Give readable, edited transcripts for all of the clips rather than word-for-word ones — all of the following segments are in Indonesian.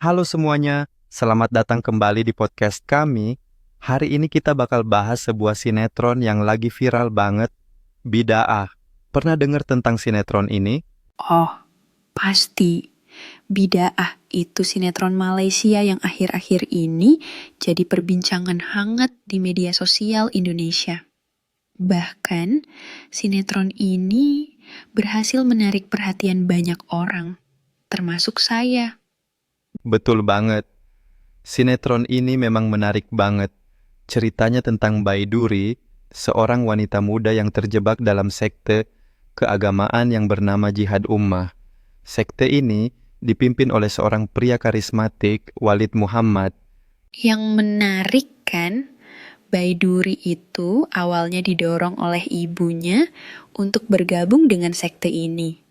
Halo semuanya, selamat datang kembali di podcast kami. Hari ini kita bakal bahas sebuah sinetron yang lagi viral banget, Bidaah. Pernah dengar tentang sinetron ini? Oh, pasti. Bidaah itu sinetron Malaysia yang akhir-akhir ini jadi perbincangan hangat di media sosial Indonesia. Bahkan, sinetron ini berhasil menarik perhatian banyak orang, termasuk saya. Betul banget. Sinetron ini memang menarik banget. Ceritanya tentang Baiduri, seorang wanita muda yang terjebak dalam sekte keagamaan yang bernama Jihad Ummah. Sekte ini dipimpin oleh seorang pria karismatik, Walid Muhammad. Yang menarik kan, Baiduri itu awalnya didorong oleh ibunya untuk bergabung dengan sekte ini.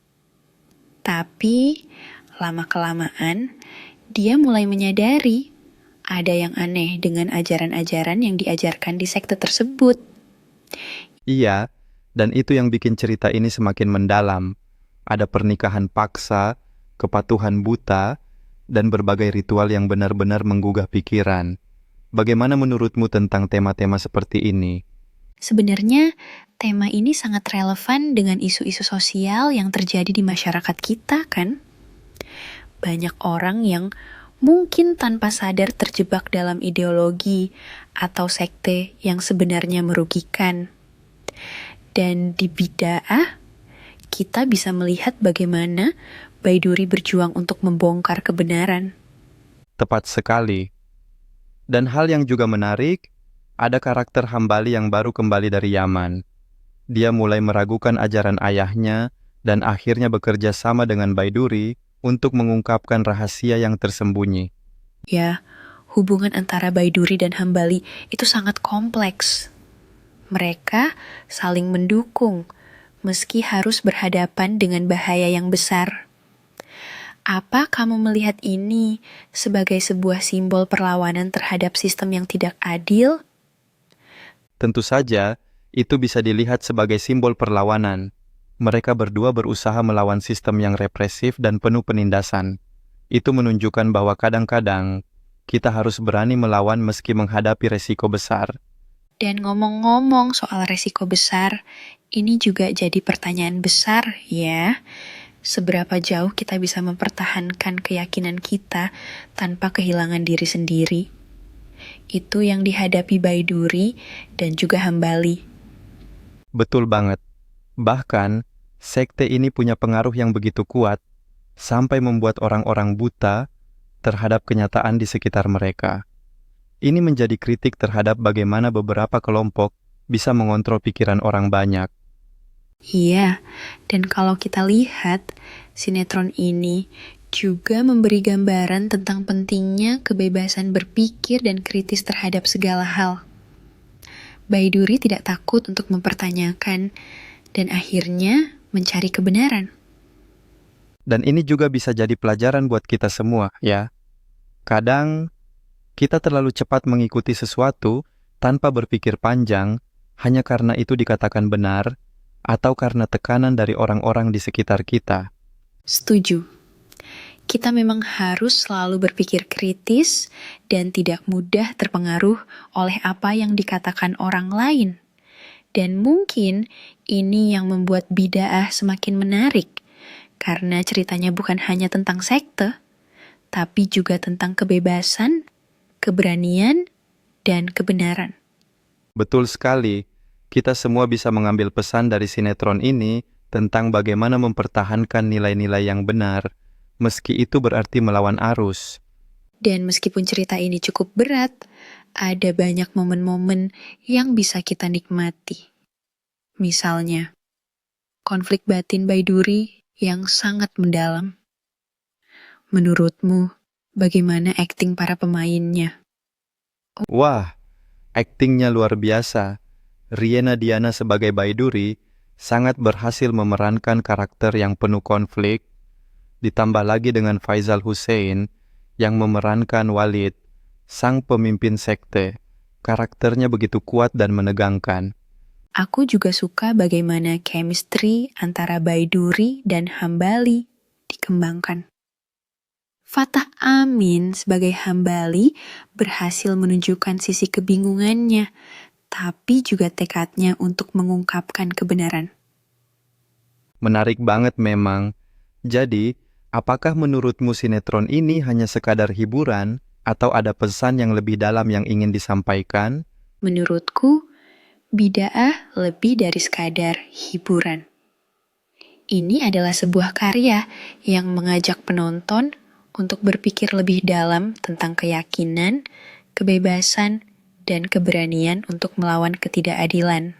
Tapi, lama-kelamaan, dia mulai menyadari ada yang aneh dengan ajaran-ajaran yang diajarkan di sekte tersebut. Iya, dan itu yang bikin cerita ini semakin mendalam. Ada pernikahan paksa, kepatuhan buta, dan berbagai ritual yang benar-benar menggugah pikiran. Bagaimana menurutmu tentang tema-tema seperti ini? Sebenarnya, tema ini sangat relevan dengan isu-isu sosial yang terjadi di masyarakat kita, kan? Banyak orang yang mungkin tanpa sadar terjebak dalam ideologi atau sekte yang sebenarnya merugikan. Dan di Bidaah, kita bisa melihat bagaimana Baiduri berjuang untuk membongkar kebenaran. Tepat sekali. Dan hal yang juga menarik, ada karakter Hambali yang baru kembali dari Yaman. Dia mulai meragukan ajaran ayahnya dan akhirnya bekerja sama dengan Baiduri untuk mengungkapkan rahasia yang tersembunyi. Ya, hubungan antara Baiduri dan Hambali itu sangat kompleks. Mereka saling mendukung, meski harus berhadapan dengan bahaya yang besar. Apa kamu melihat ini sebagai sebuah simbol perlawanan terhadap sistem yang tidak adil? Tentu saja, itu bisa dilihat sebagai simbol perlawanan. Mereka berdua berusaha melawan sistem yang represif dan penuh penindasan. Itu menunjukkan bahwa kadang-kadang kita harus berani melawan meski menghadapi resiko besar. Dan ngomong-ngomong soal resiko besar, ini juga jadi pertanyaan besar ya. Seberapa jauh kita bisa mempertahankan keyakinan kita tanpa kehilangan diri sendiri? Itu yang dihadapi Baiduri dan juga Hambali. Betul banget. Bahkan, sekte ini punya pengaruh yang begitu kuat, sampai membuat orang-orang buta terhadap kenyataan di sekitar mereka. Ini menjadi kritik terhadap bagaimana beberapa kelompok bisa mengontrol pikiran orang banyak. Iya, dan kalau kita lihat, sinetron ini juga memberi gambaran tentang pentingnya kebebasan berpikir dan kritis terhadap segala hal. Baiduri tidak takut untuk mempertanyakan dan akhirnya mencari kebenaran. Dan ini juga bisa jadi pelajaran buat kita semua, ya. Kadang, kita terlalu cepat mengikuti sesuatu tanpa berpikir panjang hanya karena itu dikatakan benar atau karena tekanan dari orang-orang di sekitar kita. Setuju. Kita memang harus selalu berpikir kritis dan tidak mudah terpengaruh oleh apa yang dikatakan orang lain. Dan mungkin ini yang membuat Bidaah semakin menarik, karena ceritanya bukan hanya tentang sekte, tapi juga tentang kebebasan, keberanian, dan kebenaran. Betul sekali, kita semua bisa mengambil pesan dari sinetron ini tentang bagaimana mempertahankan nilai-nilai yang benar, meski itu berarti melawan arus. Dan meskipun cerita ini cukup berat, ada banyak momen-momen yang bisa kita nikmati. Misalnya, konflik batin Baiduri yang sangat mendalam. Menurutmu, bagaimana akting para pemainnya? Wah, aktingnya luar biasa. Riena Diana sebagai Baiduri sangat berhasil memerankan karakter yang penuh konflik, ditambah lagi dengan Faizal Hussein yang memerankan Walid, sang pemimpin sekte. Karakternya begitu kuat dan menegangkan. Aku juga suka bagaimana chemistry antara Baiduri dan Hambali dikembangkan. Fatah Amin sebagai Hambali berhasil menunjukkan sisi kebingungannya, tapi juga tekadnya untuk mengungkapkan kebenaran. Menarik banget memang. Jadi, apakah menurutmu sinetron ini hanya sekadar hiburan atau ada pesan yang lebih dalam yang ingin disampaikan? Menurutku, Bida'ah lebih dari sekadar hiburan. Ini adalah sebuah karya yang mengajak penonton untuk berpikir lebih dalam tentang keyakinan, kebebasan, dan keberanian untuk melawan ketidakadilan.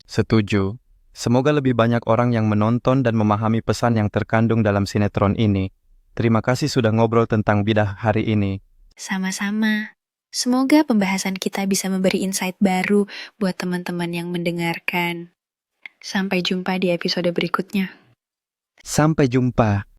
Setuju. Semoga lebih banyak orang yang menonton dan memahami pesan yang terkandung dalam sinetron ini. Terima kasih sudah ngobrol tentang bidah hari ini. Sama-sama. Semoga pembahasan kita bisa memberi insight baru buat teman-teman yang mendengarkan. Sampai jumpa di episode berikutnya. Sampai jumpa.